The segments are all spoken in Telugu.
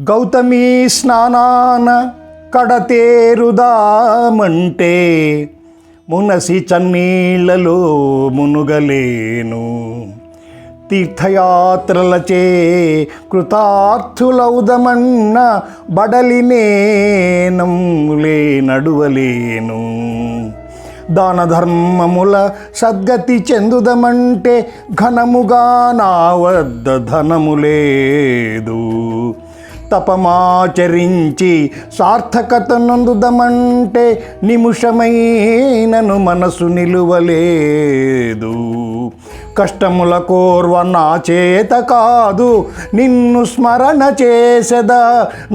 గౌతమీ స్నానాన కడతేరుదామంటే మునసి చన్నీళ్లలో మునుగలేను. తీర్థయాత్రలచే కృతార్థులౌదమన్న బడలినేనములే నడువలేను. దాన ధర్మముల సద్గతి చెందుదమంటే ఘనముగా నా వద్ద ధనము లేదు. తపమాచరించి సార్థకత నొందుదమంటే నిమిషమైనను మనసు నిలువలేదు. కష్టముల కోర్వ నా చేత కాదు, నిన్ను స్మరణ చేసెదా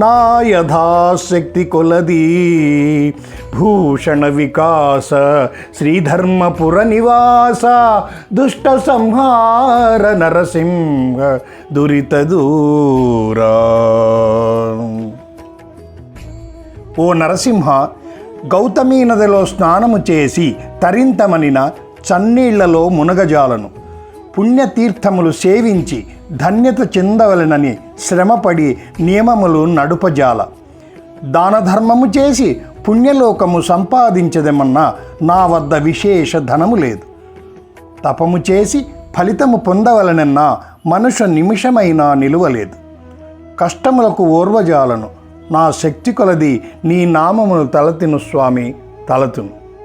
నా యథాశక్తి కొలది. భూషణ వికాస శ్రీధర్మపుర నివాస దుష్ట సంహార నరసింహ దురిత దూరా. ఓ నరసింహ, గౌతమీ నదిలో స్నానము చేసి తరింతమనిన చన్నీళ్లలో మునగజాలను. పుణ్యతీర్థములు సేవించి ధన్యత చెందవలెనని శ్రమపడి నియమములు నడుపజాల. దానధర్మము చేసి పుణ్యలోకము సంపాదించదమన్నా నా వద్ద విశేష ధనము లేదు. తపము చేసి ఫలితము పొందవలనన్నా మనుష నిమిషమైనా నిలువలేదు. కష్టములకు ఓర్వజాలను, నా శక్తి కొలది నీ నామమును తలతిను స్వామి తలతును.